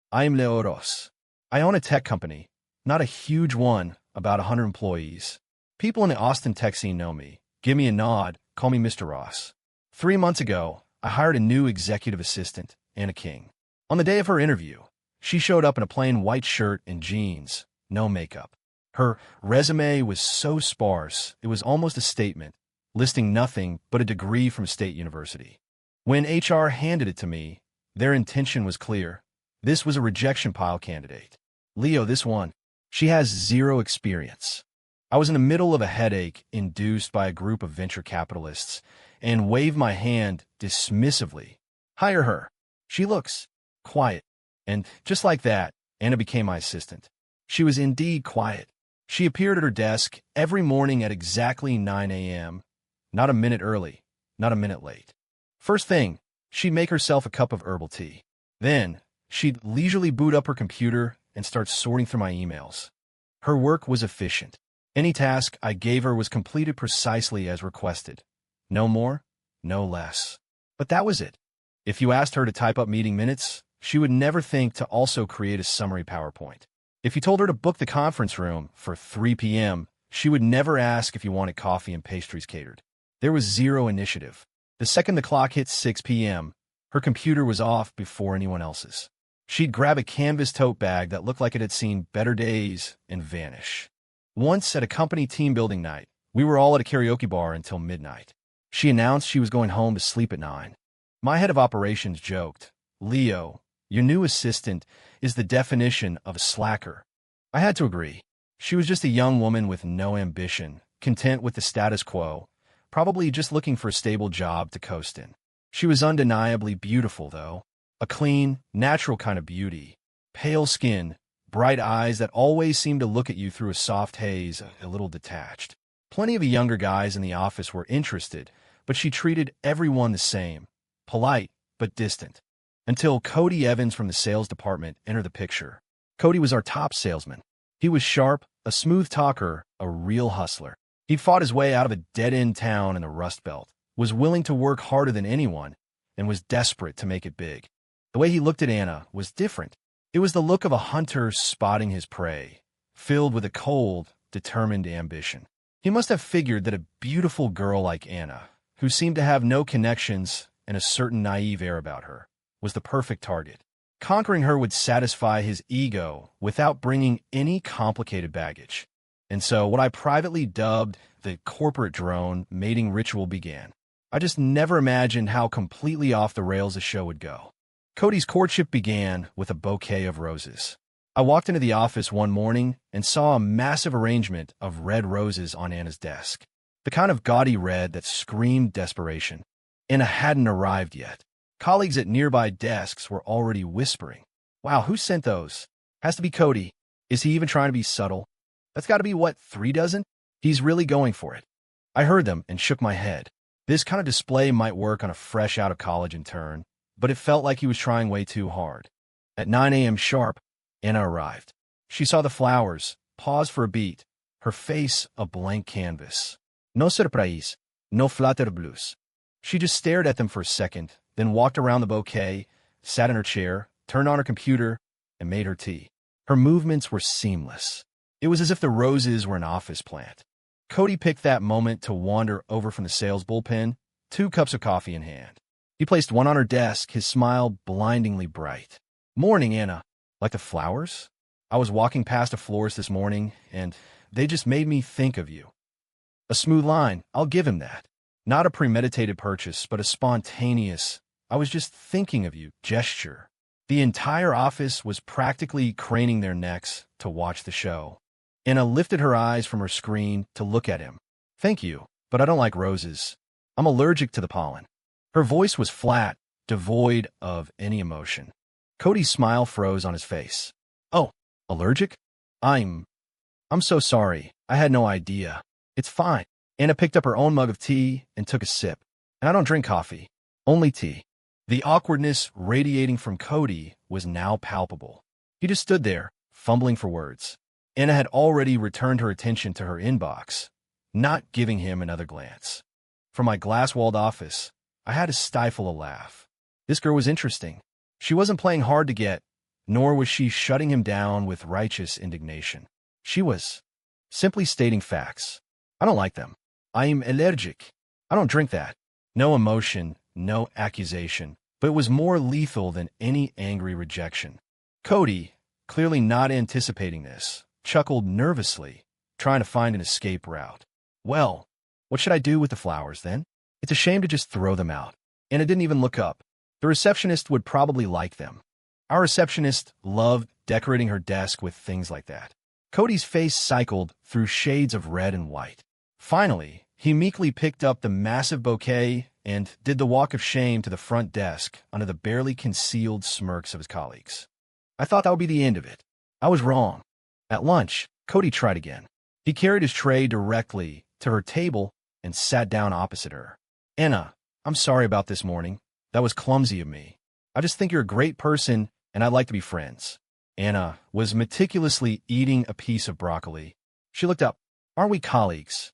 I am Leo Ross. I own a tech company, not a huge one, about 100 employees. People in the Austin tech scene know me. Give me a nod, call me Mr. Ross. 3 months ago, I hired a new executive assistant, Anna King. On the day of her interview, she showed up in a plain white shirt and jeans, no makeup. Her resume was so sparse, it was almost a statement, listing nothing but a degree from a state university. When HR handed it to me, their intention was clear. This was a rejection pile candidate. Leo, this one. She has zero experience. I was in the middle of a headache induced by a group of venture capitalists and waved my hand dismissively. Hire her. She looks quiet. And just like that, Anna became my assistant. She was indeed quiet. She appeared at her desk every morning at exactly 9 a.m., not a minute early, not a minute late. First thing, she'd make herself a cup of herbal tea. Then, she'd leisurely boot up her computer and start sorting through my emails. Her work was efficient. Any task I gave her was completed precisely as requested. No more, no less. But that was it. If you asked her to type up meeting minutes, she would never think to also create a summary PowerPoint. If you told her to book the conference room for 3 p.m., she would never ask if you wanted coffee and pastries catered. There was zero initiative. The second the clock hit 6 p.m., her computer was off before anyone else's. She'd grab a canvas tote bag that looked like it had seen better days and vanish. Once at a company team-building night, we were all at a karaoke bar until midnight. She announced she was going home to sleep at 9. My head of operations joked, "Leo, your new assistant is the definition of a slacker." I had to agree. She was just a young woman with no ambition, content with the status quo, probably just looking for a stable job to coast in. She was undeniably beautiful, though. A clean, natural kind of beauty. Pale skin, bright eyes that always seemed to look at you through a soft haze, a little detached. Plenty of the younger guys in the office were interested, but she treated everyone the same. Polite, but distant. Until Cody Evans from the sales department entered the picture. Cody was our top salesman. He was sharp, a smooth talker, a real hustler. He'd fought his way out of a dead-end town in the Rust Belt, was willing to work harder than anyone, and was desperate to make it big. The way he looked at Anna was different. It was the look of a hunter spotting his prey, filled with a cold, determined ambition. He must have figured that a beautiful girl like Anna, who seemed to have no connections and a certain naive air about her, was the perfect target. Conquering her would satisfy his ego without bringing any complicated baggage. And so what I privately dubbed the corporate drone mating ritual began. I just never imagined how completely off the rails the show would go. Cody's courtship began with a bouquet of roses. I walked into the office one morning and saw a massive arrangement of red roses on Anna's desk. The kind of gaudy red that screamed desperation. Anna hadn't arrived yet. Colleagues at nearby desks were already whispering, "Wow, who sent those? Has to be Cody. Is he even trying to be subtle? That's got to be, what, 3 dozen? He's really going for it." I heard them and shook my head. This kind of display might work on a fresh out of college intern, but it felt like he was trying way too hard. At 9 a.m. sharp, Anna arrived. She saw the flowers, paused for a beat, her face a blank canvas. No surprise, no flatter blues. She just stared at them for a second, then walked around the bouquet, sat in her chair, turned on her computer, and made her tea. Her movements were seamless. It was as if the roses were an office plant. Cody picked that moment to wander over from the sales bullpen, 2 cups of coffee in hand. He placed one on her desk, his smile blindingly bright. "Morning, Anna." "Like the flowers? I was walking past a florist this morning, and they just made me think of you." A smooth line, I'll give him that. Not a premeditated purchase, but a spontaneous, "I was just thinking of you" gesture. The entire office was practically craning their necks to watch the show. Anna lifted her eyes from her screen to look at him. "Thank you, but I don't like roses. I'm allergic to the pollen." Her voice was flat, devoid of any emotion. Cody's smile froze on his face. "Oh, allergic? I'm so sorry. I had no idea." "It's fine." Anna picked up her own mug of tea and took a sip. "And I don't drink coffee, only tea." The awkwardness radiating from Cody was now palpable. He just stood there, fumbling for words. Anna had already returned her attention to her inbox, not giving him another glance. From my glass-walled office, I had to stifle a laugh. This girl was interesting. She wasn't playing hard to get, nor was she shutting him down with righteous indignation. She was simply stating facts. I don't like them. I am allergic. I don't drink that. No emotion, no accusation, but it was more lethal than any angry rejection. Cody, clearly not anticipating this, chuckled nervously, trying to find an escape route. Well, what should I do with the flowers, then? It's a shame to just throw them out. And it didn't even look up. The receptionist would probably like them. Our receptionist loved decorating her desk with things like that. Cody's face cycled through shades of red and white. Finally, he meekly picked up the massive bouquet and did the walk of shame to the front desk under the barely concealed smirks of his colleagues. I thought that would be the end of it. I was wrong. At lunch, Cody tried again. He carried his tray directly to her table and sat down opposite her. Anna, I'm sorry about this morning. That was clumsy of me. I just think you're a great person and I'd like to be friends. Anna was meticulously eating a piece of broccoli. She looked up. Aren't we colleagues?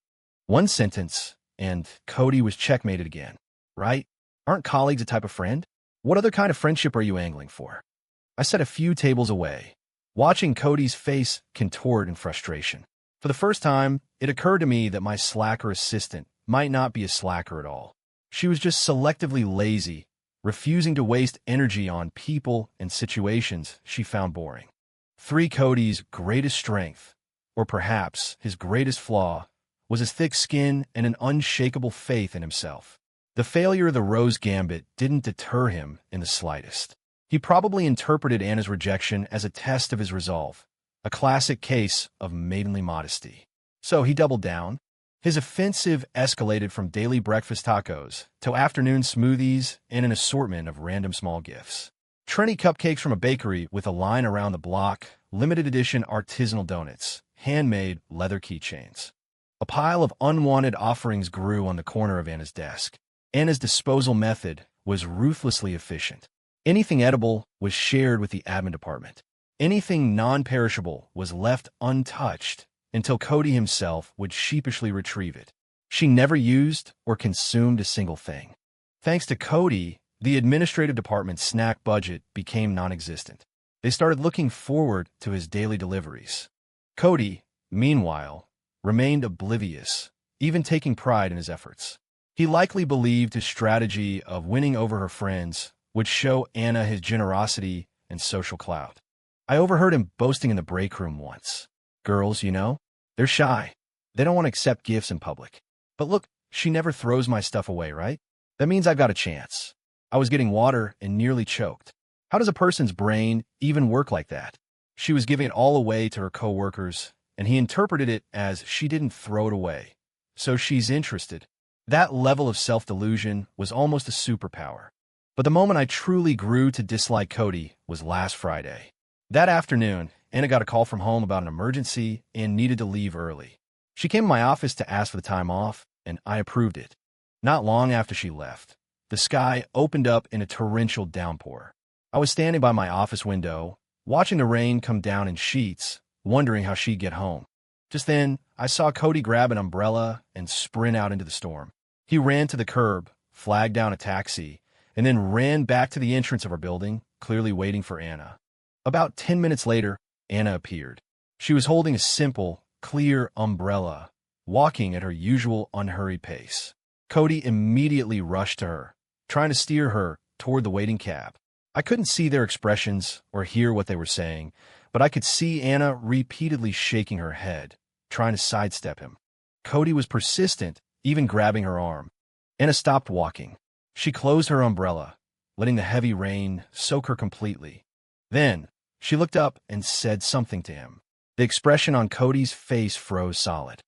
One sentence, and Cody was checkmated again. Right? Aren't colleagues a type of friend? What other kind of friendship are you angling for? I sat a few tables away, watching Cody's face contort in frustration. For the first time, it occurred to me that my slacker assistant might not be a slacker at all. She was just selectively lazy, refusing to waste energy on people and situations she found boring. Cody's greatest strength, or perhaps his greatest flaw, was his thick skin and an unshakable faith in himself. The failure of the Rose Gambit didn't deter him in the slightest. He probably interpreted Anna's rejection as a test of his resolve, a classic case of maidenly modesty. So he doubled down. His offensive escalated from daily breakfast tacos to afternoon smoothies and an assortment of random small gifts. Trendy cupcakes from a bakery with a line around the block, limited edition artisanal donuts, handmade leather keychains. A pile of unwanted offerings grew on the corner of Anna's desk. Anna's disposal method was ruthlessly efficient. Anything edible was shared with the admin department. Anything non-perishable was left untouched until Cody himself would sheepishly retrieve it. She never used or consumed a single thing. Thanks to Cody, the administrative department's snack budget became non-existent. They started looking forward to his daily deliveries. Cody, meanwhile, remained oblivious, even taking pride in his efforts. He likely believed his strategy of winning over her friends would show Anna his generosity and social clout. I overheard him boasting in the break room once. Girls, they're shy. They don't want to accept gifts in public. But look, she never throws my stuff away, right? That means I've got a chance. I was getting water and nearly choked. How does a person's brain even work like that? She was giving it all away to her coworkers, and he interpreted it as she didn't throw it away. So she's interested. That level of self-delusion was almost a superpower. But the moment I truly grew to dislike Cody was last Friday. That afternoon, Anna got a call from home about an emergency and needed to leave early. She came to my office to ask for the time off, and I approved it. Not long after she left, the sky opened up in a torrential downpour. I was standing by my office window, watching the rain come down in sheets, wondering how she'd get home. Just then, I saw Cody grab an umbrella and sprint out into the storm. He ran to the curb, flagged down a taxi, and then ran back to the entrance of our building, clearly waiting for Anna. About 10 minutes later, Anna appeared. She was holding a simple, clear umbrella, walking at her usual unhurried pace. Cody immediately rushed to her, trying to steer her toward the waiting cab. I couldn't see their expressions or hear what they were saying, but I could see Anna repeatedly shaking her head, trying to sidestep him. Cody was persistent, even grabbing her arm. Anna stopped walking. She closed her umbrella, letting the heavy rain soak her completely. Then, she looked up and said something to him. The expression on Cody's face froze solid.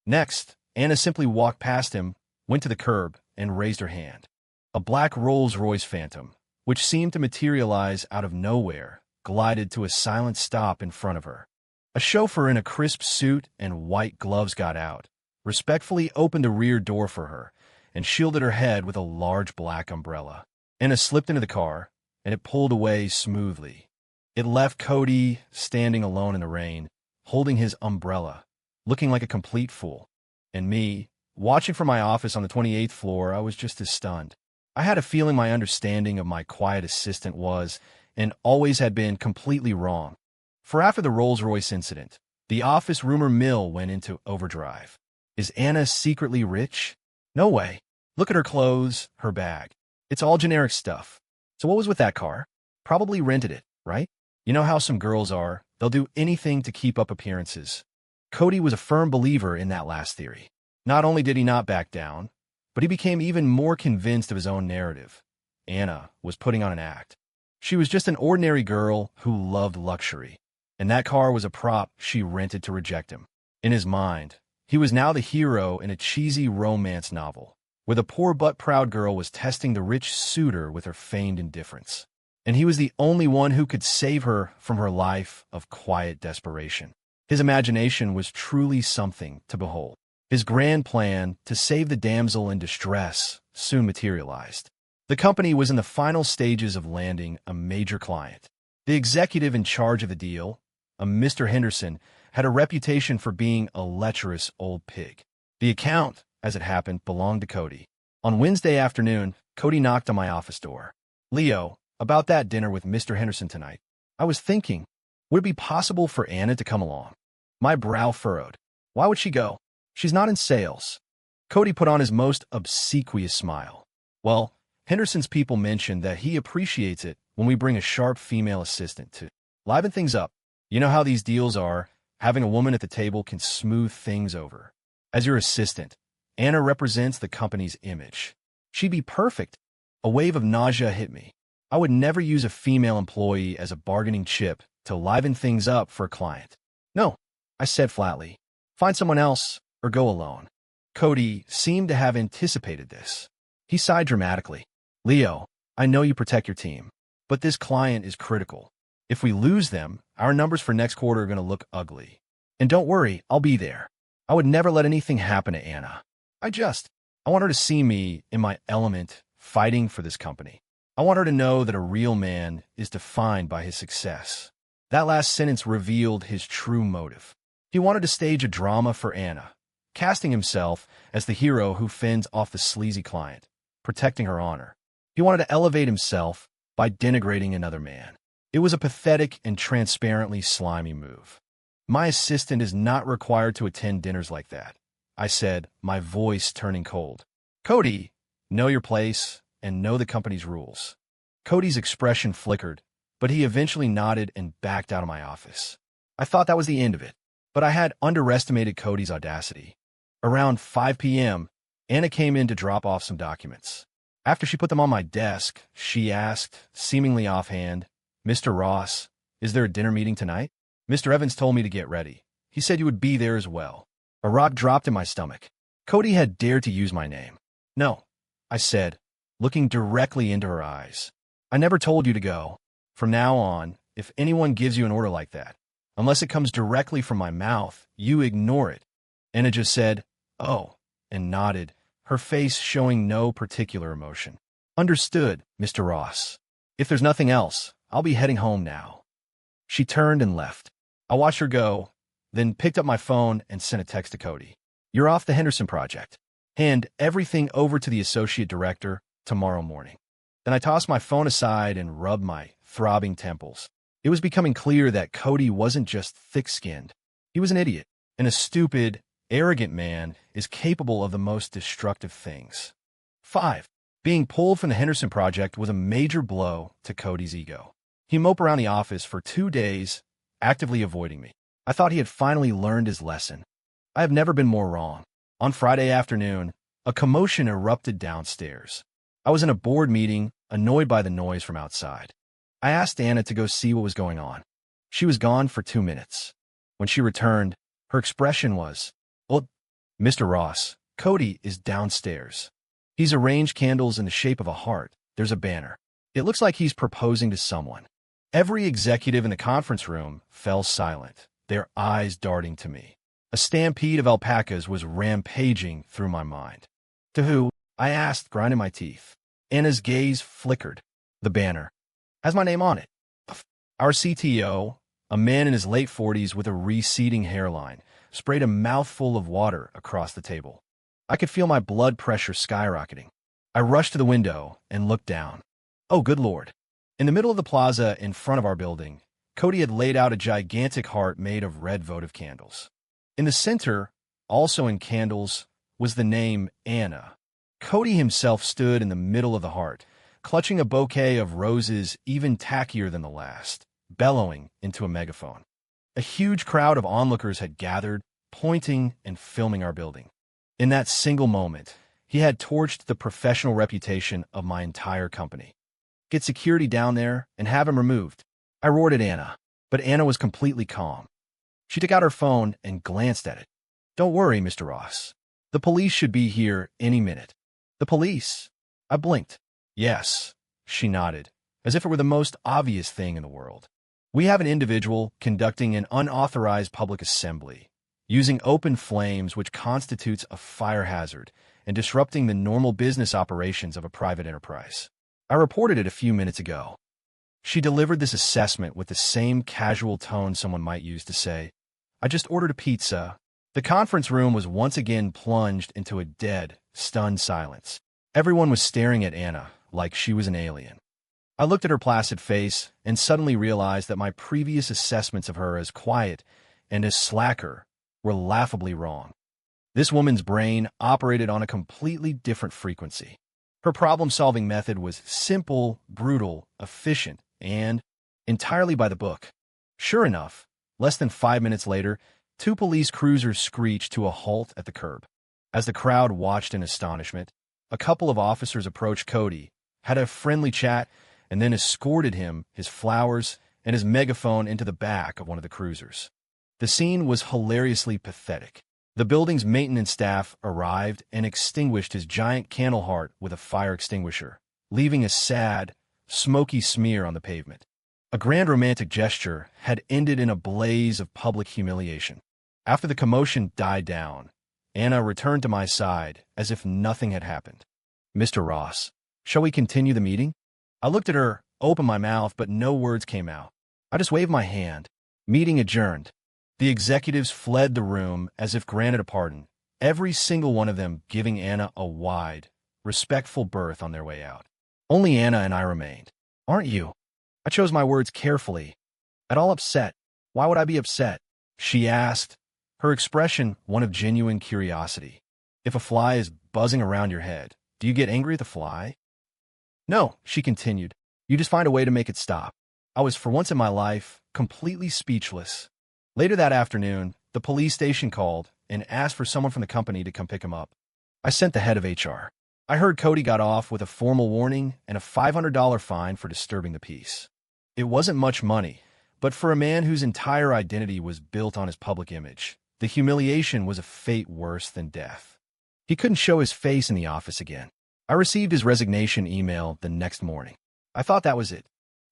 Next, Anna simply walked past him, went to the curb, and raised her hand. A black Rolls-Royce Phantom, which seemed to materialize out of nowhere, glided to a silent stop in front of her. A chauffeur in a crisp suit and white gloves got out, respectfully opened the rear door for her, and shielded her head with a large black umbrella. Anna slipped into the car, and it pulled away smoothly. It left Cody standing alone in the rain, holding his umbrella, looking like a complete fool. And me, watching from my office on the 28th floor, I was just as stunned. I had a feeling my understanding of my quiet assistant was, and always had been completely wrong. For after the Rolls-Royce incident, the office rumor mill went into overdrive. Is Anna secretly rich? No way. Look at her clothes, her bag. It's all generic stuff. So what was with that car? Probably rented it, right? You know how some girls are. They'll do anything to keep up appearances. Cody was a firm believer in that last theory. Not only did he not back down, but he became even more convinced of his own narrative. Anna was putting on an act. She was just an ordinary girl who loved luxury, and that car was a prop she rented to reject him. In his mind, he was now the hero in a cheesy romance novel, where the poor but proud girl was testing the rich suitor with her feigned indifference. And he was the only one who could save her from her life of quiet desperation. His imagination was truly something to behold. His grand plan to save the damsel in distress soon materialized. The company was in the final stages of landing a major client. The executive in charge of the deal, a Mr. Henderson, had a reputation for being a lecherous old pig. The account, as it happened, belonged to Cody. On Wednesday afternoon, Cody knocked on my office door. "Leo, about that dinner with Mr. Henderson tonight. I was thinking, would it be possible for Anna to come along?" My brow furrowed. Why would she go? She's not in sales. Cody put on his most obsequious smile. Well, Henderson's people mentioned that he appreciates it when we bring a sharp female assistant to liven things up. You know how these deals are. Having a woman at the table can smooth things over. As your assistant, Anna represents the company's image. She'd be perfect. A wave of nausea hit me. I would never use a female employee as a bargaining chip to liven things up for a client. No, I said flatly. Find someone else or go alone. Cody seemed to have anticipated this. He sighed dramatically. Leo, I know you protect your team, but this client is critical. If we lose them, our numbers for next quarter are going to look ugly. And don't worry, I'll be there. I would never let anything happen to Anna. I want her to see me in my element fighting for this company. I want her to know that a real man is defined by his success. That last sentence revealed his true motive. He wanted to stage a drama for Anna, casting himself as the hero who fends off the sleazy client, protecting her honor. He wanted to elevate himself by denigrating another man. It was a pathetic and transparently slimy move. My assistant is not required to attend dinners like that, I said, my voice turning cold. Cody, know your place and know the company's rules. Cody's expression flickered, but he eventually nodded and backed out of my office. I thought that was the end of it, but I had underestimated Cody's audacity. Around 5 p.m., Anna came in to drop off some documents. After she put them on my desk, she asked, seemingly offhand, Mr. Ross, is there a dinner meeting tonight? Mr. Evans told me to get ready. He said you would be there as well. A rock dropped in my stomach. Cody had dared to use my name. No, I said, looking directly into her eyes. I never told you to go. From now on, if anyone gives you an order like that, unless it comes directly from my mouth, you ignore it. Anna just said, oh, and nodded, her face showing no particular emotion. Understood, Mr. Ross. If there's nothing else, I'll be heading home now. She turned and left. I watched her go, then picked up my phone and sent a text to Cody. You're off the Henderson project. Hand everything over to the associate director tomorrow morning. Then I tossed my phone aside and rubbed my throbbing temples. It was becoming clear that Cody wasn't just thick-skinned. He was an idiot, and a stupid, arrogant man is capable of the most destructive things. 5. Being pulled from the Henderson project was a major blow to Cody's ego. He moped around the office for 2 days, actively avoiding me. I thought he had finally learned his lesson. I have never been more wrong. On Friday afternoon, a commotion erupted downstairs. I was in a board meeting, annoyed by the noise from outside. I asked Anna to go see what was going on. She was gone for 2 minutes. When she returned, her expression was, "Oh, Mr. Ross, Cody is downstairs. He's arranged candles in the shape of a heart. There's a banner. It looks like he's proposing to someone." Every executive in the conference room fell silent, their eyes darting to me. A stampede of alpacas was rampaging through my mind. To who? I asked, grinding my teeth. Anna's gaze flickered. The banner has my name on it. Our CTO, a man in his late 40s with a receding hairline, sprayed a mouthful of water across the table. I could feel my blood pressure skyrocketing. I rushed to the window and looked down. Oh, good Lord. In the middle of the plaza in front of our building, Cody had laid out a gigantic heart made of red votive candles. In the center, also in candles, was the name Anna. Cody himself stood in the middle of the heart, clutching a bouquet of roses even tackier than the last, bellowing into a megaphone. A huge crowd of onlookers had gathered, pointing and filming our building. In that single moment, he had torched the professional reputation of my entire company. Get security down there and have him removed. I roared at Anna, but Anna was completely calm. She took out her phone and glanced at it. Don't worry, Mr. Ross. The police should be here any minute. The police? I blinked. Yes, she nodded, as if it were the most obvious thing in the world. We have an individual conducting an unauthorized public assembly, using open flames which constitutes a fire hazard and disrupting the normal business operations of a private enterprise. I reported it a few minutes ago. She delivered this assessment with the same casual tone someone might use to say, I just ordered a pizza. The conference room was once again plunged into a dead, stunned silence. Everyone was staring at Anna like she was an alien. I looked at her placid face and suddenly realized that my previous assessments of her as quiet and as slacker were laughably wrong. This woman's brain operated on a completely different frequency. Her problem-solving method was simple, brutal, efficient, and entirely by the book. Sure enough, less than 5 minutes later, 2 police cruisers screeched to a halt at the curb. As the crowd watched in astonishment, a couple of officers approached Cody, had a friendly chat, and then escorted him, his flowers, and his megaphone into the back of one of the cruisers. The scene was hilariously pathetic. The building's maintenance staff arrived and extinguished his giant candle heart with a fire extinguisher, leaving a sad, smoky smear on the pavement. A grand romantic gesture had ended in a blaze of public humiliation. After the commotion died down, Anna returned to my side as if nothing had happened. Mr. Ross, shall we continue the meeting? I looked at her, opened my mouth, but no words came out. I just waved my hand. Meeting adjourned. The executives fled the room as if granted a pardon, every single one of them giving Anna a wide, respectful berth on their way out. Only Anna and I remained. Aren't you? I chose my words carefully. At all upset. Why would I be upset? She asked, her expression one of genuine curiosity. If a fly is buzzing around your head, do you get angry at the fly? No, she continued. You just find a way to make it stop. I was, for once in my life, completely speechless. Later that afternoon, the police station called and asked for someone from the company to come pick him up. I sent the head of HR. I heard Cody got off with a formal warning and a $500 fine for disturbing the peace. It wasn't much money, but for a man whose entire identity was built on his public image, the humiliation was a fate worse than death. He couldn't show his face in the office again. I received his resignation email the next morning. I thought that was it.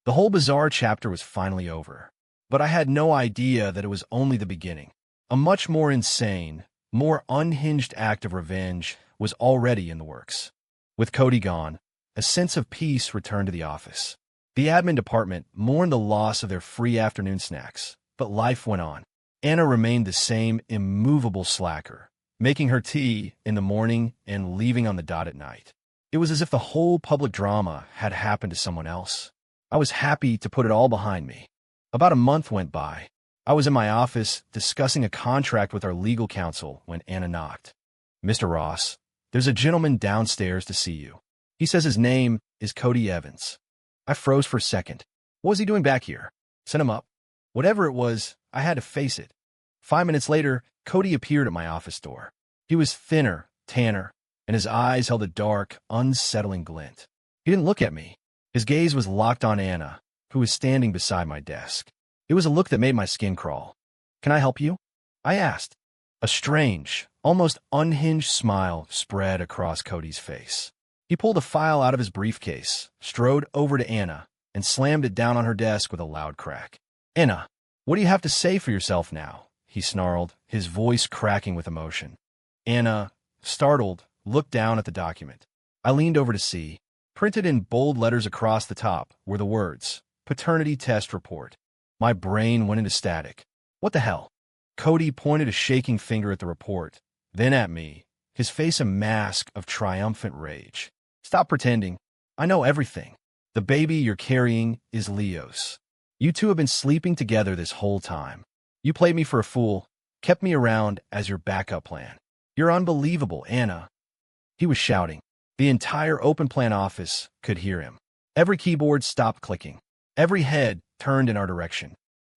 The whole bizarre chapter was finally over. But I had no idea that it was only the beginning. A much more insane, more unhinged act of revenge was already in the works. With Cody gone, a sense of peace returned to the office. The admin department mourned the loss of their free afternoon snacks, but life went on. Anna remained the same immovable slacker, making her tea in the morning and leaving on the dot at night. It was as if the whole public drama had happened to someone else. I was happy to put it all behind me. About a month went by. I was in my office discussing a contract with our legal counsel when Anna knocked. Mr. Ross, there's a gentleman downstairs to see you. He says his name is Cody Evans. I froze for a second. What was he doing back here? Send him up. Whatever it was, I had to face it. 5 minutes later, Cody appeared at my office door. He was thinner, tanner, and his eyes held a dark, unsettling glint. He didn't look at me. His gaze was locked on Anna, who was standing beside my desk. It was a look that made my skin crawl. Can I help you? I asked. A strange, almost unhinged smile spread across Cody's face. He pulled a file out of his briefcase, strode over to Anna, and slammed it down on her desk with a loud crack. Anna, what do you have to say for yourself now? He snarled, his voice cracking with emotion. Anna, startled, looked down at the document. I leaned over to see. Printed in bold letters across the top were the words, Paternity Test Report. My brain went into static. What the hell? Cody pointed a shaking finger at the report, then at me, his face a mask of triumphant rage. Stop pretending. I know everything. The baby you're carrying is Leo's. You two have been sleeping together this whole time. You played me for a fool, kept me around as your backup plan. You're unbelievable, Anna." He was shouting. The entire open plan office could hear him. Every keyboard stopped clicking. Every head turned in our direction.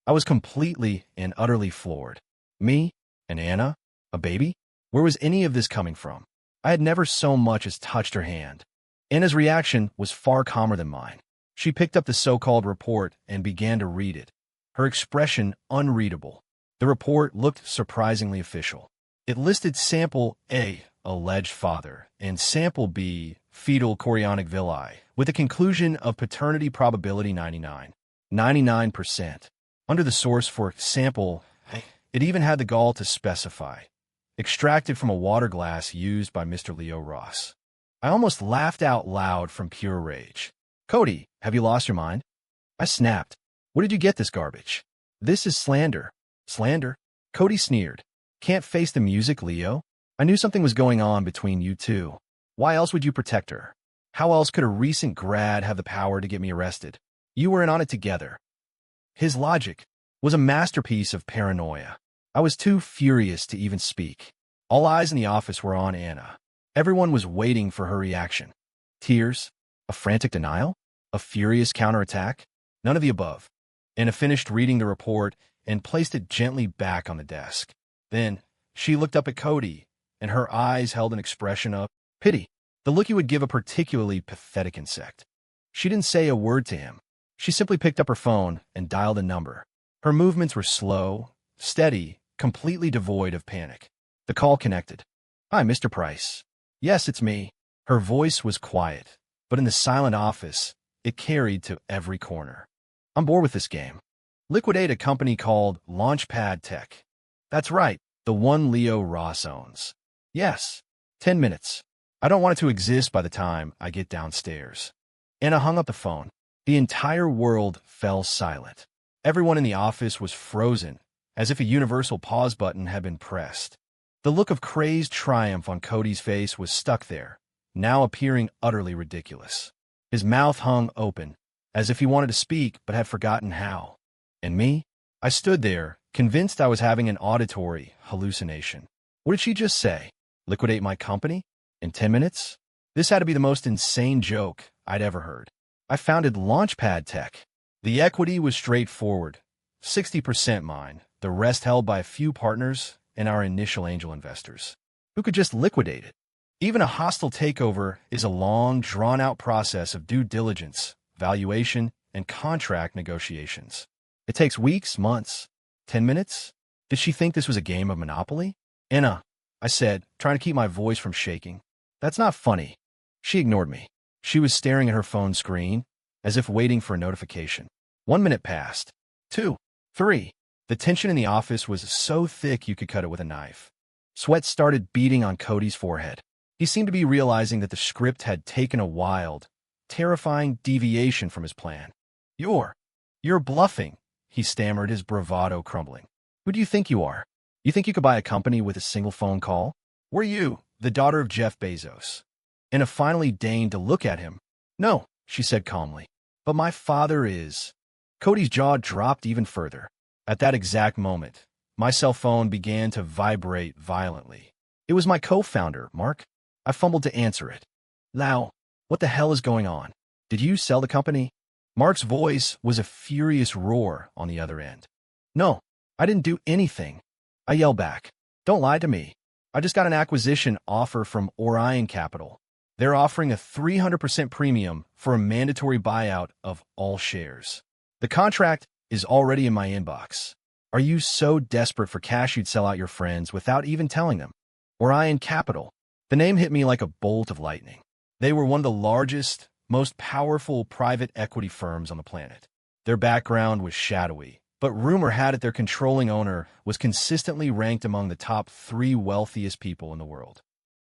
I was completely and utterly floored. Me? And Anna? A baby? Where was any of this coming from? I had never so much as touched her hand. Anna's reaction was far calmer than mine. She picked up the so-called report and began to read it. Her expression unreadable. The report looked surprisingly official. It listed Sample A, alleged father, and Sample B, fetal chorionic villi, with a conclusion of paternity probability 99%. Under the source for Sample, it even had the gall to specify, extracted from a water glass used by Mr. Leo Ross. I almost laughed out loud from pure rage. "Cody, have you lost your mind?" I snapped. "Where did you get this garbage?" "This is slander." "Slander?" Cody sneered. "Can't face the music, Leo? I knew something was going on between you two. Why else would you protect her? How else could a recent grad have the power to get me arrested? You were in on it together." His logic was a masterpiece of paranoia. I was too furious to even speak. All eyes in the office were on Anna. Everyone was waiting for her reaction. Tears? A frantic denial? A furious counterattack? None of the above. Anna finished reading the report and placed it gently back on the desk. Then she looked up at Cody, and her eyes held an expression of pity, the look you would give a particularly pathetic insect. She didn't say a word to him. She simply picked up her phone and dialed a number. Her movements were slow, steady, completely devoid of panic. The call connected. "Hi, Mr. Price." "Yes, it's me." Her voice was quiet, but in the silent office, it carried to every corner. "I'm bored with this game. Liquidate a company called Launchpad Tech." "That's right, the one Leo Ross owns." "Yes. 10 minutes. I don't want it to exist by the time I get downstairs." Anna hung up the phone. The entire world fell silent. Everyone in the office was frozen, as if a universal pause button had been pressed. The look of crazed triumph on Cody's face was stuck there, now appearing utterly ridiculous. His mouth hung open, as if he wanted to speak but had forgotten how. And me? I stood there, convinced I was having an auditory hallucination. What did she just say? Liquidate my company? In 10 minutes? This had to be the most insane joke I'd ever heard. I founded Launchpad Tech. The equity was straightforward. 60% mine, the rest held by a few partners and our initial angel investors, who could just liquidate it. Even a hostile takeover is a long, drawn-out process of due diligence, valuation, and contract negotiations. It takes weeks, months. 10 minutes? Did she think this was a game of Monopoly? "Anna," I said, trying to keep my voice from shaking. "That's not funny." She ignored me. She was staring at her phone screen, as if waiting for a notification. 1 minute passed. 2, 3. The tension in the office was so thick you could cut it with a knife. Sweat started beading on Cody's forehead. He seemed to be realizing that the script had taken a wild, terrifying deviation from his plan. You're bluffing," he stammered, his bravado crumbling. "Who do you think you are? You think you could buy a company with a single phone call? Were you the daughter of Jeff Bezos?" Anna finally deigned to look at him. "No," she said calmly, "but my father is." Cody's jaw dropped even further. At that exact moment, my cell phone began to vibrate violently. It was my co-founder, Mark. I fumbled to answer it. "Lau, what the hell is going on? Did you sell the company?" Mark's voice was a furious roar on the other end. "No, I didn't do anything." I yelled back. "Don't lie to me. I just got an acquisition offer from Orion Capital. They're offering a 300% premium for a mandatory buyout of all shares. The contract is already in my inbox. Are you so desperate for cash you'd sell out your friends without even telling them?" Orion Capital. The name hit me like a bolt of lightning. They were one of the largest, most powerful private equity firms on the planet. Their background was shadowy, but rumor had it their controlling owner was consistently ranked among the top 3 wealthiest people in the world.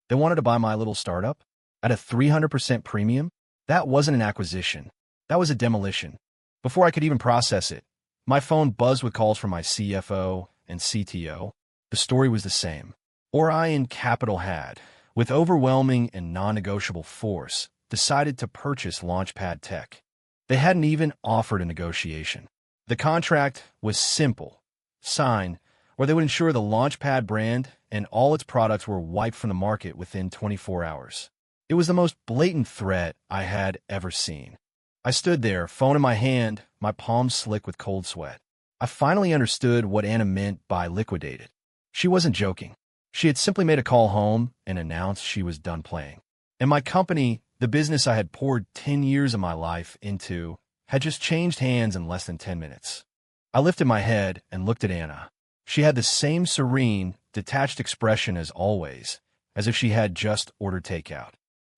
They wanted to buy my little startup at a 300% premium? That wasn't an acquisition. That was a demolition. Before I could even process it, my phone buzzed with calls from my CFO and CTO. The story was the same. Orion Capital had, with overwhelming and non-negotiable force, decided to purchase Launchpad Tech. They hadn't even offered a negotiation. The contract was simple. Sign, or they would ensure the Launchpad brand and all its products were wiped from the market within 24 hours. It was the most blatant threat I had ever seen. I stood there, phone in my hand, my palms slick with cold sweat. I finally understood what Anna meant by liquidated. She wasn't joking. She had simply made a call home and announced she was done playing. And my company, the business I had poured 10 years of my life into, had just changed hands in less than 10 minutes. I lifted my head and looked at Anna. She had the same serene, detached expression as always, as if she had just ordered takeout.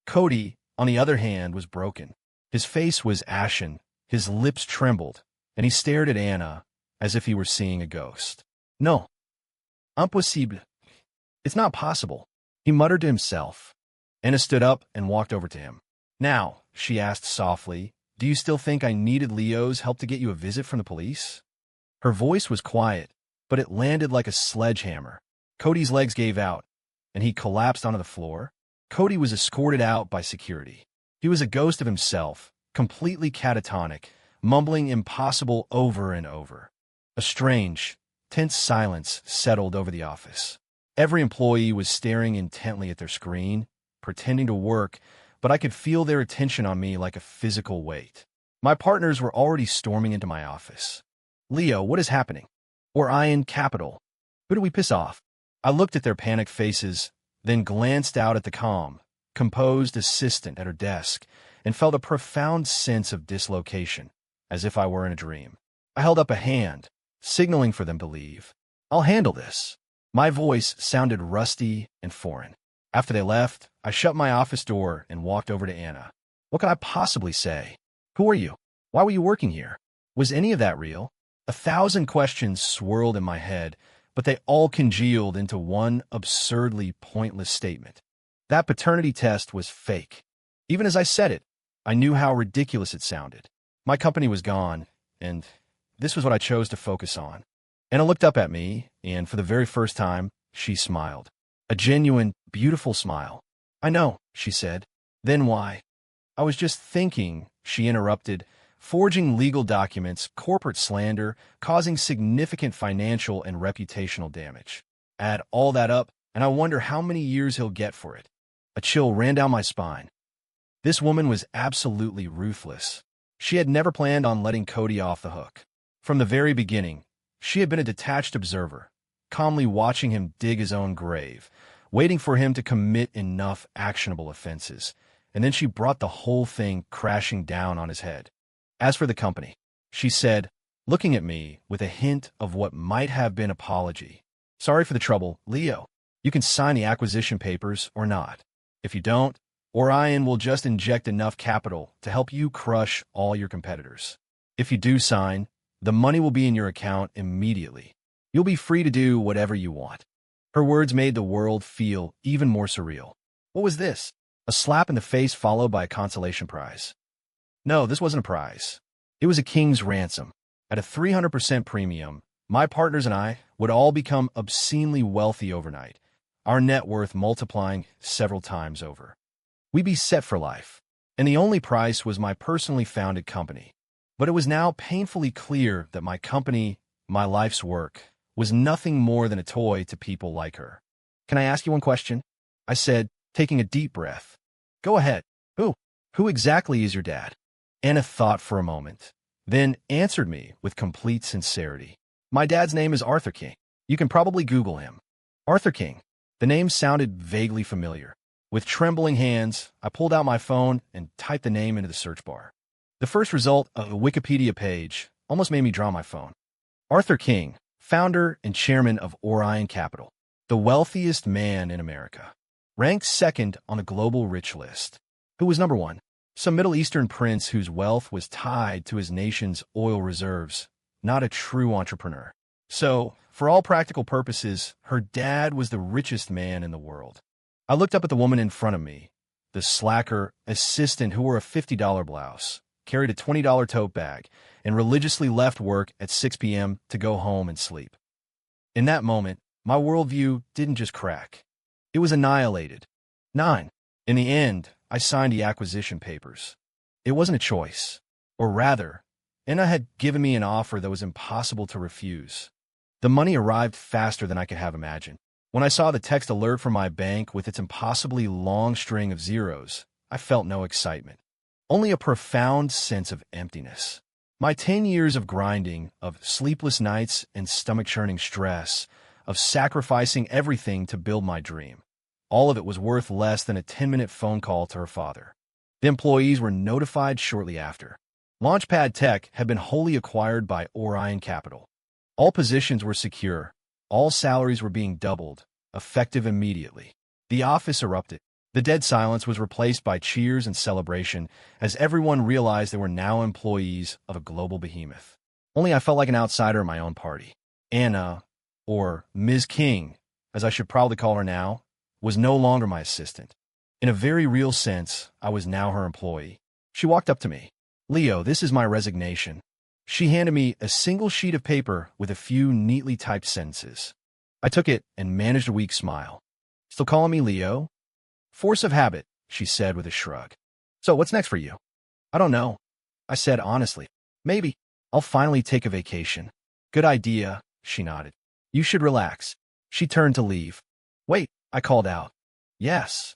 Cody, on the other hand, was broken. His face was ashen, his lips trembled, and he stared at Anna as if he were seeing a ghost. No. Impossible. It's not possible, he muttered to himself. Anna stood up and walked over to him. Now, she asked softly, do you still think I needed Leo's help to get you a visit from the police? Her voice was quiet, but it landed like a sledgehammer. Cody's legs gave out, and he collapsed onto the floor. Cody was escorted out by security. He was a ghost of himself, completely catatonic, mumbling impossible over and over. A strange, tense silence settled over the office. Every employee was staring intently at their screen, pretending to work, but I could feel their attention on me like a physical weight. My partners were already storming into my office. Leo, what is happening? Orion Capital. Who do we piss off? I looked at their panicked faces, then glanced out at the calm, composed assistant at her desk, and felt a profound sense of dislocation, as if I were in a dream. I held up a hand, signaling for them to leave. I'll handle this. My voice sounded rusty and foreign. After they left, I shut my office door and walked over to Anna. What could I possibly say? Who are you? Why were you working here? Was any of that real? 1,000 questions swirled in my head, but they all congealed into one absurdly pointless statement. That paternity test was fake. Even as I said it, I knew how ridiculous it sounded. My company was gone, and this was what I chose to focus on. Anna looked up at me, and for the very first time, she smiled. A genuine, beautiful smile. I know, she said. Then why? I was just thinking, she interrupted, forging legal documents, corporate slander, causing significant financial and reputational damage. Add all that up, and I wonder how many years he'll get for it. A chill ran down my spine. This woman was absolutely ruthless. She had never planned on letting Cody off the hook. From the very beginning, she had been a detached observer, calmly watching him dig his own grave, waiting for him to commit enough actionable offenses, and then she brought the whole thing crashing down on his head. As for the company, she said, looking at me with a hint of what might have been apology. Sorry for the trouble, Leo. You can sign the acquisition papers or not. If you don't, Orion will just inject enough capital to help you crush all your competitors. If you do sign, the money will be in your account immediately. You'll be free to do whatever you want. Her words made the world feel even more surreal. What was this? A slap in the face followed by a consolation prize. No, this wasn't a prize. It was a king's ransom. At a 300% premium, my partners and I would all become obscenely wealthy overnight, our net worth multiplying several times over. We'd be set for life, and the only price was my personally founded company. But it was now painfully clear that my company, my life's work, was nothing more than a toy to people like her. Can I ask you one question? I said, taking a deep breath. Go ahead. Who exactly is your dad? Anna thought for a moment, then answered me with complete sincerity. My dad's name is Arthur King. You can probably Google him. Arthur King. The name sounded vaguely familiar. With trembling hands, I pulled out my phone and typed the name into the search bar. The first result, a Wikipedia page, almost made me draw my phone. Arthur King, founder and chairman of Orion Capital, the wealthiest man in America. Ranked second on a global rich list. Who was number one? Some Middle Eastern prince whose wealth was tied to his nation's oil reserves, not a true entrepreneur. So, for all practical purposes, her dad was the richest man in the world. I looked up at the woman in front of me, the slacker assistant who wore a $50 blouse, carried a $20 tote bag, and religiously left work at 6 p.m. to go home and sleep. In that moment, my worldview didn't just crack. It was annihilated. 9. In the end, I signed the acquisition papers. It wasn't a choice. Or rather, Anna had given me an offer that was impossible to refuse. The money arrived faster than I could have imagined. When I saw the text alert from my bank with its impossibly long string of zeros, I felt no excitement, only a profound sense of emptiness. My 10 years of grinding, of sleepless nights and stomach-churning stress, of sacrificing everything to build my dream, all of it was worth less than a 10-minute phone call to her father. The employees were notified shortly after. Launchpad Tech had been wholly acquired by Orion Capital. All positions were secure. All salaries were being doubled, effective immediately. The office erupted. The dead silence was replaced by cheers and celebration as everyone realized they were now employees of a global behemoth. Only I felt like an outsider in my own party. Anna, or Ms. King, as I should probably call her now, was no longer my assistant. In a very real sense, I was now her employee. She walked up to me. "Leo, this is my resignation." She handed me a single sheet of paper with a few neatly typed sentences. I took it and managed a weak smile. "Still calling me Leo?" "Force of habit," she said with a shrug. "So what's next for you?" "I don't know," I said honestly. "Maybe I'll finally take a vacation." "Good idea," she nodded. "You should relax." She turned to leave. "Wait," I called out. "Yes."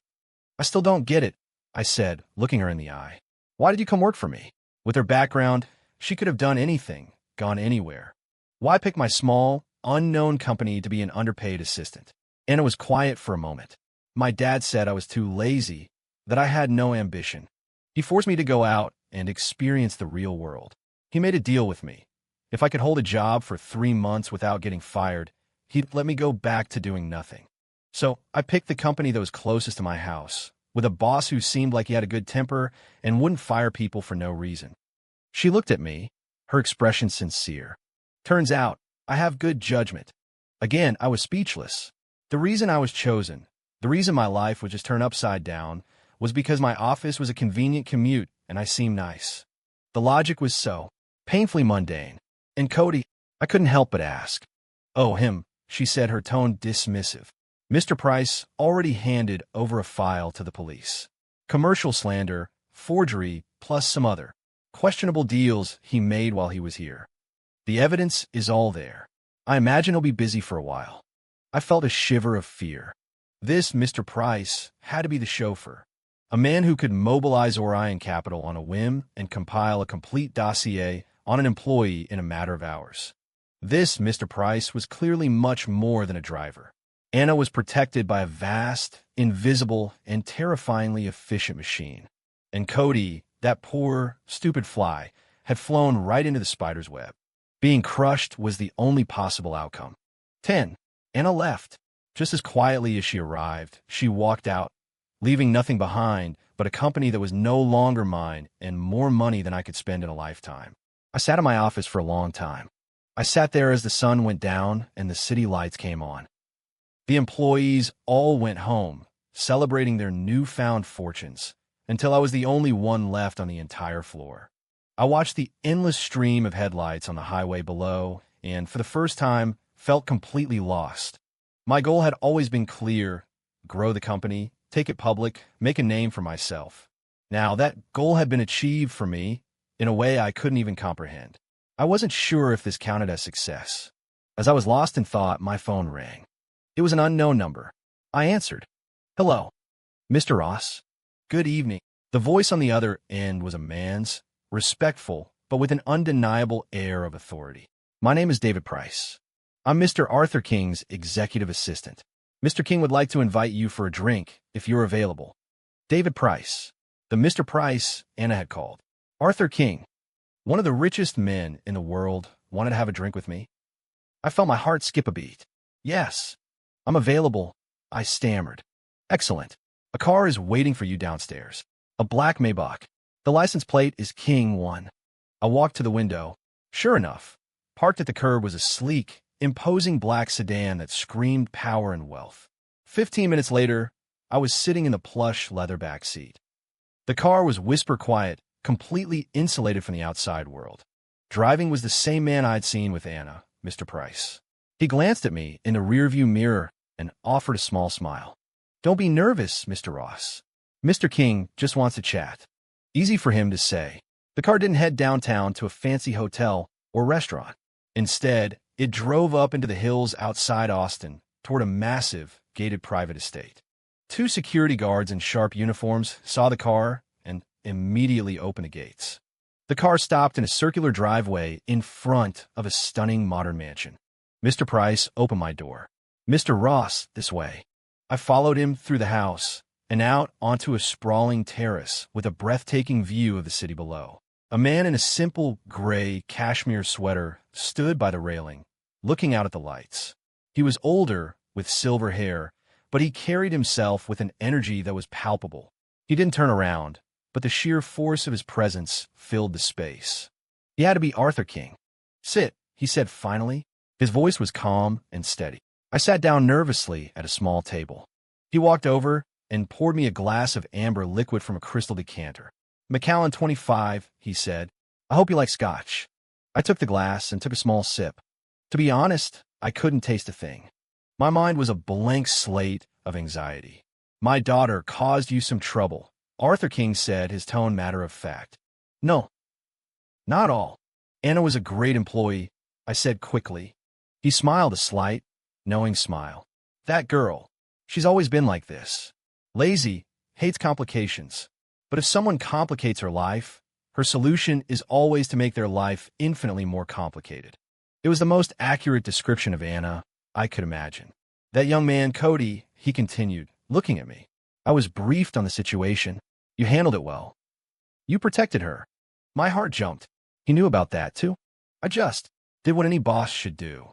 "I still don't get it," I said, looking her in the eye. "Why did you come work for me?" With her background, she could have done anything, gone anywhere. Why pick my small, unknown company to be an underpaid assistant? Anna was quiet for a moment. "My dad said I was too lazy, that I had no ambition. He forced me to go out and experience the real world. He made a deal with me. If I could hold a job for 3 months without getting fired, he'd let me go back to doing nothing. So I picked the company that was closest to my house, with a boss who seemed like he had a good temper and wouldn't fire people for no reason." She looked at me, her expression sincere. "Turns out, I have good judgment." Again, I was speechless. The reason I was chosen, the reason my life would just turn upside down, was because my office was a convenient commute and I seemed nice. The logic was so painfully mundane. "And Cody?" I couldn't help but ask. "Oh, him," she said, her tone dismissive. "Mr. Price already handed over a file to the police. Commercial slander, forgery, plus some other questionable deals he made while he was here. The evidence is all there. I imagine he'll be busy for a while." I felt a shiver of fear. This Mr. Price had to be the chauffeur, a man who could mobilize Orion Capital on a whim and compile a complete dossier on an employee in a matter of hours. This Mr. Price was clearly much more than a driver. Anna was protected by a vast, invisible, and terrifyingly efficient machine. And Cody, that poor, stupid fly, had flown right into the spider's web. Being crushed was the only possible outcome. 10. Anna left. Just as quietly as she arrived, she walked out, leaving nothing behind but a company that was no longer mine and more money than I could spend in a lifetime. I sat in my office for a long time. I sat there as the sun went down and the city lights came on. The employees all went home, celebrating their newfound fortunes, until I was the only one left on the entire floor. I watched the endless stream of headlights on the highway below and, for the first time, felt completely lost. My goal had always been clear: grow the company, take it public, make a name for myself. Now, that goal had been achieved for me in a way I couldn't even comprehend. I wasn't sure if this counted as success. As I was lost in thought, my phone rang. It was an unknown number. I answered. "Hello, Mr. Ross." "Good evening." The voice on the other end was a man's, respectful, but with an undeniable air of authority. "My name is David Price. I'm Mr. Arthur King's executive assistant. Mr. King would like to invite you for a drink, if you're available." David Price. The Mr. Price Anna had called. Arthur King, one of the richest men in the world, wanted to have a drink with me. I felt my heart skip a beat. "Yes, I'm available," I stammered. "Excellent. A car is waiting for you downstairs. A black Maybach. The license plate is King 1. I walked to the window. Sure enough, parked at the curb was a sleek, imposing black sedan that screamed power and wealth. 15 minutes later, I was sitting in the plush leather back seat. The car was whisper quiet, completely insulated from the outside world. Driving was the same man I'd seen with Anna, Mr. Price. He glanced at me in the rearview mirror and offered a small smile. "Don't be nervous, Mr. Ross. Mr. King just wants to chat." Easy for him to say. The car didn't head downtown to a fancy hotel or restaurant. Instead, it drove up into the hills outside Austin toward a massive, gated private estate. Two security guards in sharp uniforms saw the car and immediately opened the gates. The car stopped in a circular driveway in front of a stunning modern mansion. Mr. Price opened my door. "Mr. Ross, this way." I followed him through the house and out onto a sprawling terrace with a breathtaking view of the city below. A man in a simple gray cashmere sweater stood by the railing, looking out at the lights. He was older, with silver hair, but he carried himself with an energy that was palpable. He didn't turn around, but the sheer force of his presence filled the space. He had to be Arthur King. "Sit," he said finally. His voice was calm and steady. I sat down nervously at a small table. He walked over and poured me a glass of amber liquid from a crystal decanter. "Macallan 25, he said. "I hope you like scotch." I took the glass and took a small sip. To be honest, I couldn't taste a thing. My mind was a blank slate of anxiety. "My daughter caused you some trouble," Arthur King said, his tone matter of fact. "No, not all. Anna was a great employee," I said quickly. He smiled a slight, knowing smile. "That girl, she's always been like this. Lazy, hates complications. But if someone complicates her life, her solution is always to make their life infinitely more complicated." It was the most accurate description of Anna I could imagine. "That young man, Cody," he continued, looking at me. "I was briefed on the situation. You handled it well. You protected her." My heart jumped. He knew about that, too. I just did what any boss should do.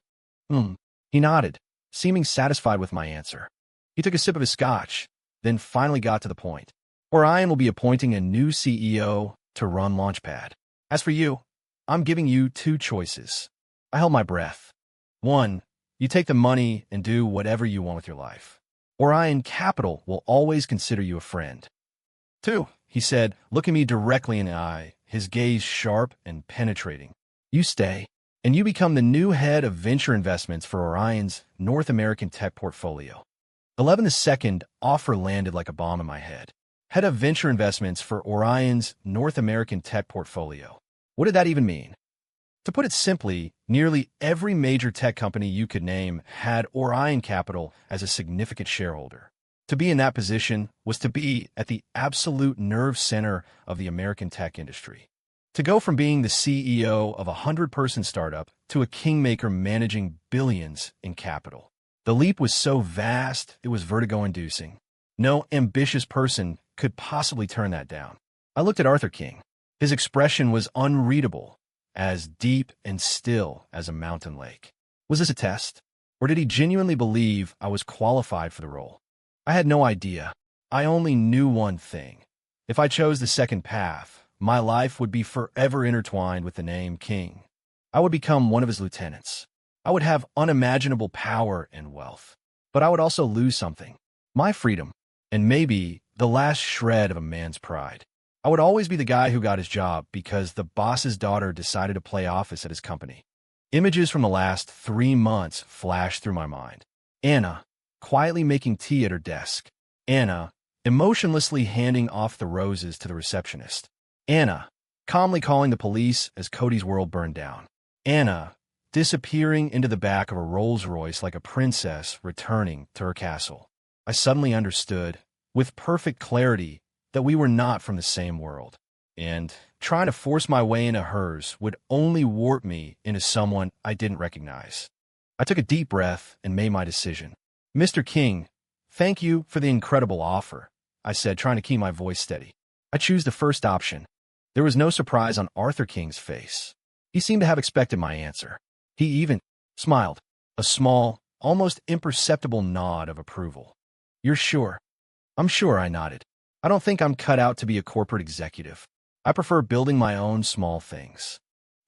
He nodded, seeming satisfied with my answer. He took a sip of his scotch, then finally got to the point. "Orion will be appointing a new CEO to run Launchpad. As for you, I'm giving you two choices." I held my breath. "One, you take the money and do whatever you want with your life. Orion Capital will always consider you a friend." "Two," he said, looking me directly in the eye, his gaze sharp and penetrating. "You stay, and you become the new head of venture investments for Orion's North American tech portfolio." 11/2 offer landed like a bomb in my head. Head of venture investments for Orion's North American tech portfolio. What did that even mean? To put it simply, nearly every major tech company you could name had Orion Capital as a significant shareholder. To be in that position was to be at the absolute nerve center of the American tech industry. To go from being the CEO of a 100-person startup to a kingmaker managing billions in capital. The leap was so vast, it was vertigo-inducing. No ambitious person could possibly turn that down. I looked at Arthur King. His expression was unreadable, as deep and still as a mountain lake. Was this a test? Or did he genuinely believe I was qualified for the role? I had no idea. I only knew one thing. If I chose the second path, my life would be forever intertwined with the name King. I would become one of his lieutenants. I would have unimaginable power and wealth. But I would also lose something. My freedom. And maybe the last shred of a man's pride. I would always be the guy who got his job because the boss's daughter decided to play office at his company. Images from the last 3 months flashed through my mind. Anna, quietly making tea at her desk. Anna, emotionlessly handing off the roses to the receptionist. Anna, calmly calling the police as Cody's world burned down. Anna, disappearing into the back of a Rolls-Royce like a princess returning to her castle. I suddenly understood, with perfect clarity, that we were not from the same world, and trying to force my way into hers would only warp me into someone I didn't recognize. I took a deep breath and made my decision. "Mr. King, thank you for the incredible offer," I said, trying to keep my voice steady. "I choose the first option." There was no surprise on Arthur King's face. He seemed to have expected my answer. He even smiled, a small, almost imperceptible nod of approval. "You're sure?" "I'm sure," I nodded. "I don't think I'm cut out to be a corporate executive. I prefer building my own small things."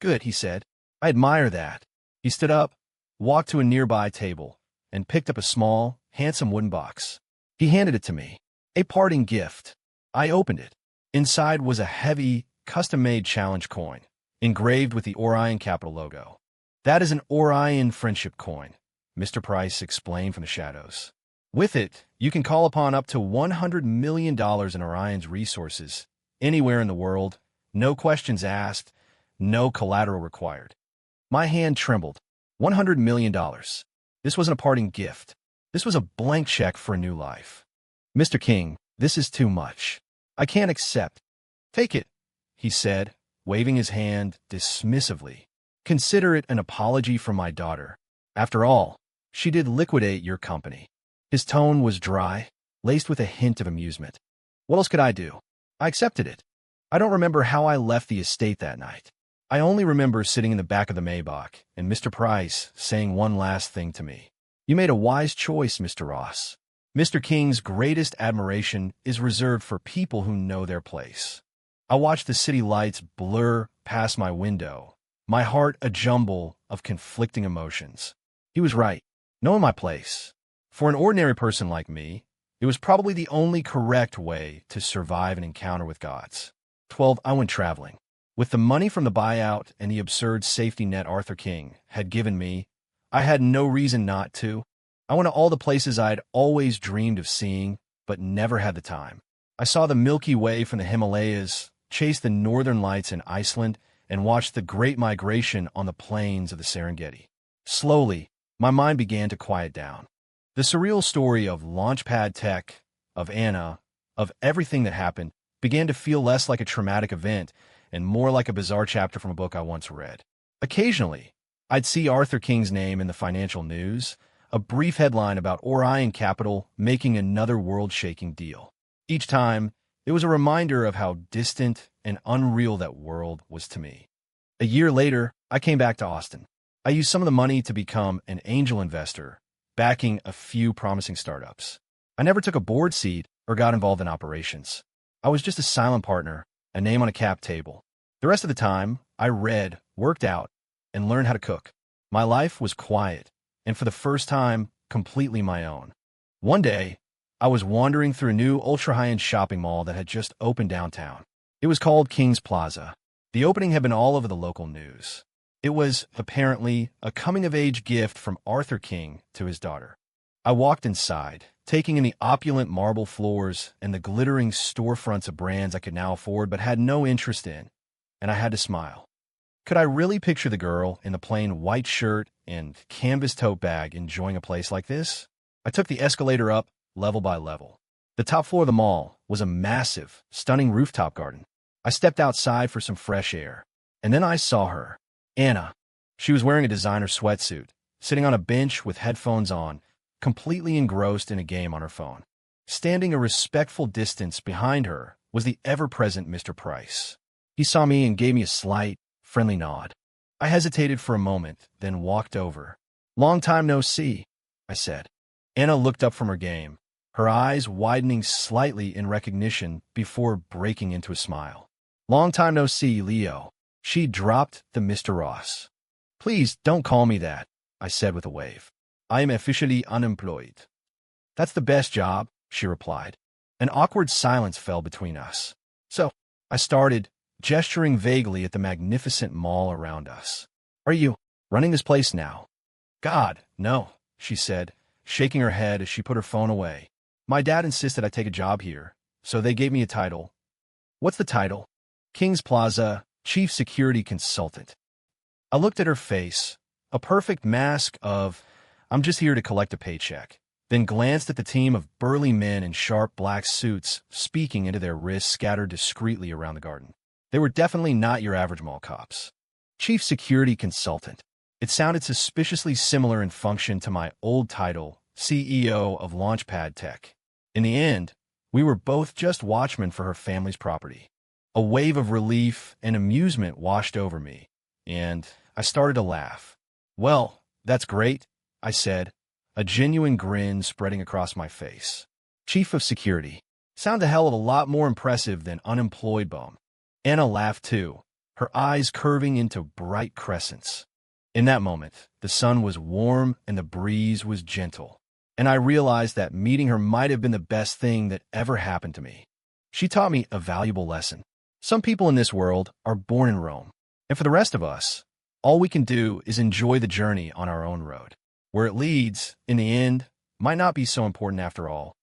"Good," he said. "I admire that." He stood up, walked to a nearby table, and picked up a small, handsome wooden box. He handed it to me. A parting gift. I opened it. Inside was a heavy, custom-made challenge coin, engraved with the Orion Capital logo. "That is an Orion friendship coin," Mr. Price explained from the shadows. "With it, you can call upon up to $100 million in Orion's resources, anywhere in the world, No questions asked, no collateral required. My hand trembled. $100 million. This wasn't a parting gift. This was a blank check for a new life. Mr. King, this is too much. I can't accept. Take it, he said, waving his hand dismissively. Consider it an apology from my daughter. After all, she did liquidate your company. His tone was dry, laced with a hint of amusement. What else could I do? I accepted it. I don't remember how I left the estate that night. I only remember sitting in the back of the Maybach and Mr. Price saying one last thing to me. You made a wise choice, Mr. Ross. Mr. King's greatest admiration is reserved for people who know their place. I watched the city lights blur past my window, my heart a jumble of conflicting emotions. He was right. Knowing my place. For an ordinary person like me, it was probably the only correct way to survive an encounter with gods. 12. I went traveling. With the money from the buyout and the absurd safety net Arthur King had given me, I had no reason not to. I went to all the places I'd always dreamed of seeing, but never had the time. I saw the Milky Way from the Himalayas, chased the northern lights in Iceland, and watched the Great Migration on the plains of the Serengeti. Slowly, my mind began to quiet down. The surreal story of Launchpad Tech, of Anna, of everything that happened, began to feel less like a traumatic event and more like a bizarre chapter from a book I once read. Occasionally, I'd see Arthur King's name in the financial news, a brief headline about Orion Capital making another world-shaking deal. Each time, it was a reminder of how distant and unreal that world was to me. A year later, I came back to Austin. I used some of the money to become an angel investor, backing a few promising startups. I never took a board seat or got involved in operations. I was just a silent partner, a name on a cap table. The rest of the time, I read, worked out, and learned how to cook. My life was quiet, and for the first time, completely my own. One day, I was wandering through a new ultra-high-end shopping mall that had just opened downtown. It was called King's Plaza. The opening had been all over the local news. It was, apparently, a coming-of-age gift from Arthur King to his daughter. I walked inside, taking in the opulent marble floors and the glittering storefronts of brands I could now afford but had no interest in, and I had to smile. Could I really picture the girl in the plain white shirt and canvas tote bag enjoying a place like this? I took the escalator up, level by level. The top floor of the mall was a massive, stunning rooftop garden. I stepped outside for some fresh air, and then I saw her, Anna. She was wearing a designer sweatsuit, sitting on a bench with headphones on, completely engrossed in a game on her phone. Standing a respectful distance behind her was the ever-present Mr. Price. He saw me and gave me a slight, friendly nod. I hesitated for a moment, then walked over. "Long time no see," I said. Anna looked up from her game, her eyes widening slightly in recognition before breaking into a smile. "Long time no see, Leo." She dropped the Mr. Ross. "Please don't call me that," I said with a wave. "I am officially unemployed." "That's the best job," she replied. An awkward silence fell between us. "So," I started, gesturing vaguely at the magnificent mall around us. "Are you running this place now?" "God, no," she said, shaking her head as she put her phone away. "My dad insisted I take a job here, so they gave me a title." "What's the title?" "King's Plaza, Chief Security Consultant." I looked at her face, a perfect mask of, "I'm just here to collect a paycheck," then glanced at the team of burly men in sharp black suits speaking into their wrists scattered discreetly around the garden. They were definitely not your average mall cops. Chief Security Consultant. It sounded suspiciously similar in function to my old title, CEO of Launchpad Tech. In the end, we were both just watchmen for her family's property. A wave of relief and amusement washed over me, and I started to laugh. "Well, that's great," I said, a genuine grin spreading across my face. Chief of Security. Sound a hell of a lot more impressive than unemployed bum. Anna laughed too, her eyes curving into bright crescents. In that moment, the sun was warm and the breeze was gentle, and I realized that meeting her might have been the best thing that ever happened to me. She taught me a valuable lesson. Some people in this world are born in Rome, and for the rest of us, all we can do is enjoy the journey on our own road. Where it leads, in the end, might not be so important after all.